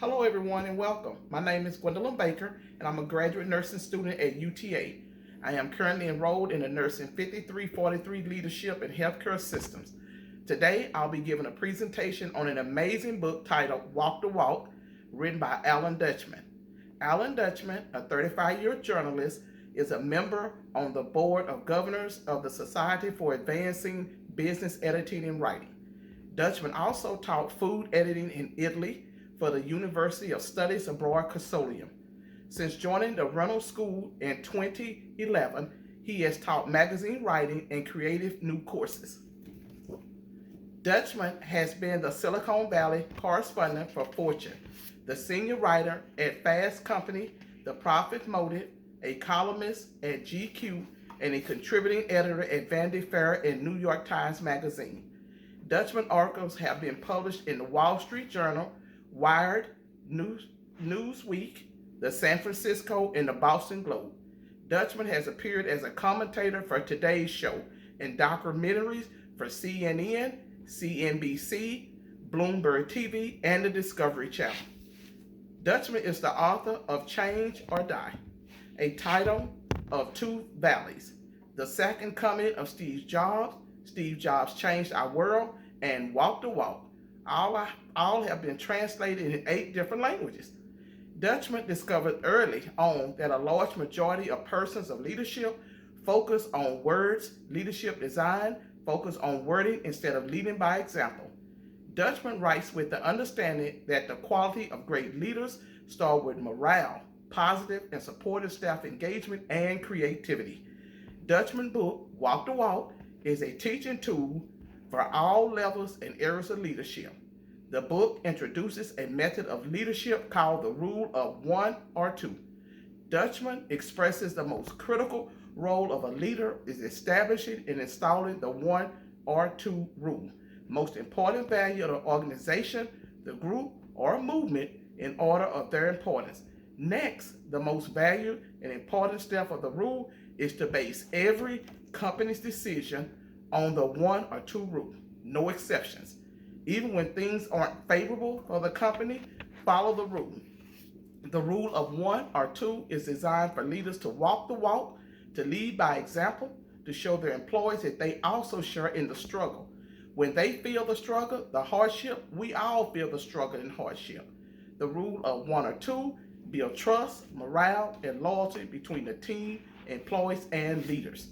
Hello, everyone, and welcome. My name is Gwendolyn Baker, and I'm a graduate nursing student at UTA. I am currently enrolled in the Nursing 5343 Leadership and Healthcare Systems. Today, I'll be giving a presentation on an amazing book titled Walk the Walk, written by Alan Deutschman. Alan Deutschman, a 35-year journalist, is a member on the board of governors of the Society for Advancing Business Editing and Writing. Deutschman also taught food editing in Italy for the University of Studies Abroad Consortium. Since joining the Reynolds School in 2011, he has taught magazine writing and creative new courses. Deutschman has been the Silicon Valley correspondent for Fortune, the senior writer at Fast Company, The Profit Motive, a columnist at GQ, and a contributing editor at Vanity Fair and New York Times Magazine. Deutschman articles have been published in the Wall Street Journal, Wired, Newsweek, the San Francisco, and the Boston Globe. Deutschman has appeared as a commentator for Today's Show and documentaries for CNN, CNBC, Bloomberg TV, and the Discovery Channel. Deutschman is the author of Change or Die, a title of Two Valleys, The Second Coming of Steve Jobs, Steve Jobs Changed Our World, and Walk the Walk. All have been translated in 8 different languages. Deutschman discovered early on that a large majority of persons of leadership focus on words, leadership design, focus on wording instead of leading by example. Deutschman writes with the understanding that the quality of great leaders start with morale, positive and supportive staff engagement, and creativity. Deutschman's book, Walk the Walk, is a teaching tool for all levels and areas of leadership. The book introduces a method of leadership called the rule of 1 or 2. Deutschman expresses the most critical role of a leader is establishing and installing the 1 or 2 rule, most important value of the organization, the group, or movement in order of their importance. Next, the most valued and important step of the rule is to base every company's decision on the 1 or 2 rule, no exceptions. Even when things aren't favorable for the company, follow the rule. The rule of 1 or 2 is designed for leaders to walk the walk, to lead by example, to show their employees that they also share in the struggle. When they feel the struggle, the hardship, we all feel the struggle and hardship. The rule of 1 or 2 build trust, morale, and loyalty between the team, employees, and leaders.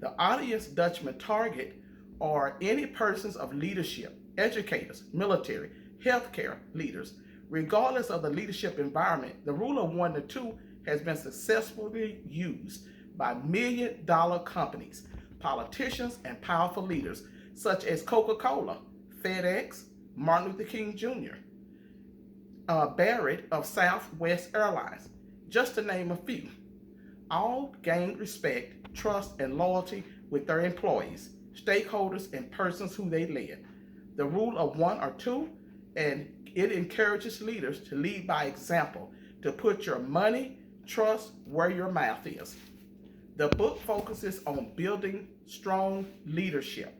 The audience Deutschman target are any persons of leadership, educators, military, healthcare leaders. Regardless of the leadership environment, the rule of 1 to 2 has been successfully used by million-dollar companies, politicians, and powerful leaders such as Coca-Cola, FedEx, Martin Luther King Jr., Barrett of Southwest Airlines, just to name a few. All gained respect, trust, and loyalty with their employees, stakeholders, and persons who they led. The rule of 1 or 2, and it encourages leaders to lead by example, to put your money, trust where your mouth is. The book focuses on building strong leadership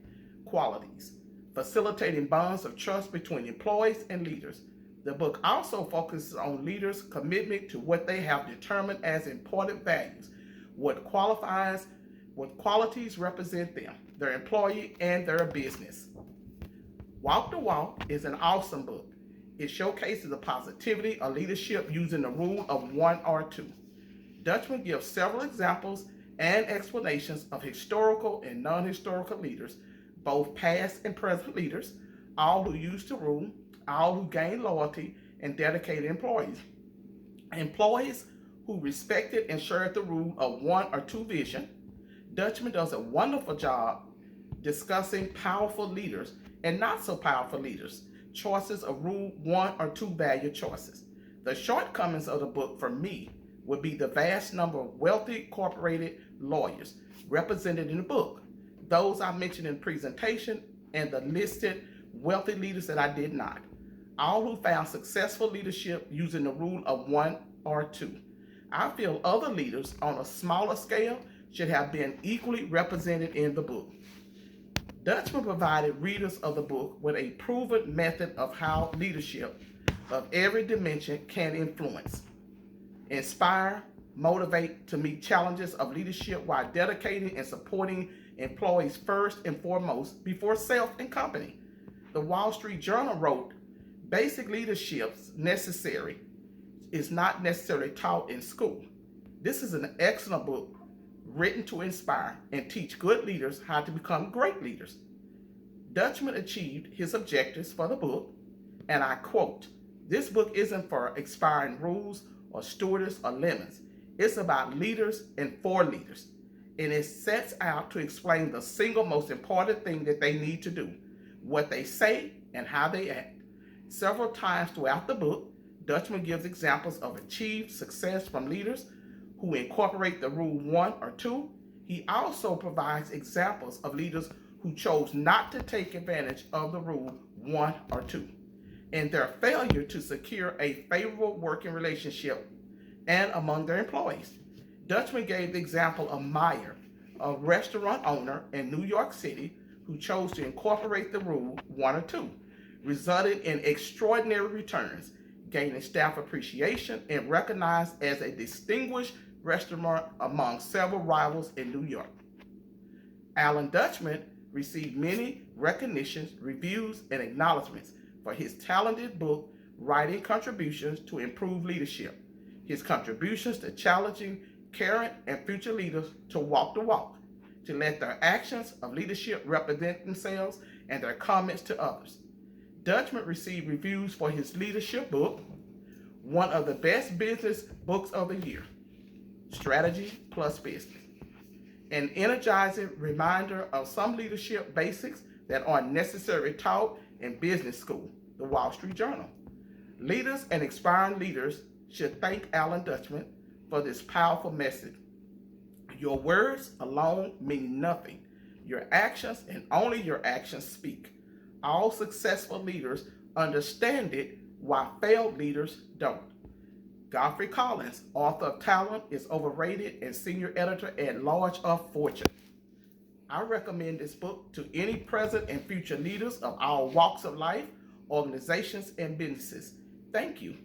qualities, facilitating bonds of trust between employees and leaders. The book also focuses on leaders' commitment to what they have determined as important values, what qualities represent them, their employee, and their business. Walk the Walk is an awesome book. It showcases the positivity of leadership using the rule of 1 or 2. Deutschman gives several examples and explanations of historical and non-historical leaders, both past and present leaders, all who used the rule, all who gained loyalty, and dedicated employees. Employees who respected and shared the rule of 1 or 2 vision. Deutschman does a wonderful job discussing powerful leaders and not so powerful leaders, choices of rule 1 or 2 value choices. The shortcomings of the book for me would be the vast number of wealthy corporated lawyers represented in the book, those I mentioned in the presentation, and the listed wealthy leaders that I did not, all who found successful leadership using the rule of 1 or 2. I feel other leaders on a smaller scale should have been equally represented in the book. Deutschman provided readers of the book with a proven method of how leadership of every dimension can influence, inspire, motivate to meet challenges of leadership while dedicating and supporting employees first and foremost before self and company. The Wall Street Journal wrote, basic leadership's necessary is not necessarily taught in school. This is an excellent book written to inspire and teach good leaders how to become great leaders. Deutschman achieved his objectives for the book, and I quote, this book isn't for expiring rules or stewardess or lemons. It's about leaders and for leaders. And it sets out to explain the single most important thing that they need to do, what they say and how they act. Several times throughout the book, Deutschman gives examples of achieved success from leaders who incorporate the rule 1 or 2. He also provides examples of leaders who chose not to take advantage of the rule 1 or 2 and their failure to secure a favorable working relationship and among their employees. Deutschman gave the example of Meyer, a restaurant owner in New York City who chose to incorporate the rule 1 or 2, resulting in extraordinary returns, gaining staff appreciation and recognized as a distinguished restaurant among several rivals in New York. Alan Deutschman received many recognitions, reviews, and acknowledgments for his talented book writing contributions to improve leadership, his contributions to challenging current and future leaders to walk the walk, to let their actions of leadership represent themselves and their comments to others. Deutschman received reviews for his leadership book, one of the best business books of the year, Strategy Plus Business, an energizing reminder of some leadership basics that are necessarily taught in business school, the Wall Street Journal. Leaders and aspiring leaders should thank Alan Deutschman for this powerful message. Your words alone mean nothing. Your actions and only your actions speak. All successful leaders understand it, while failed leaders don't. Godfrey Collins, author of Talent is Overrated and senior editor at large of Fortune. I recommend this book to any present and future leaders of all walks of life, organizations, and businesses. Thank you.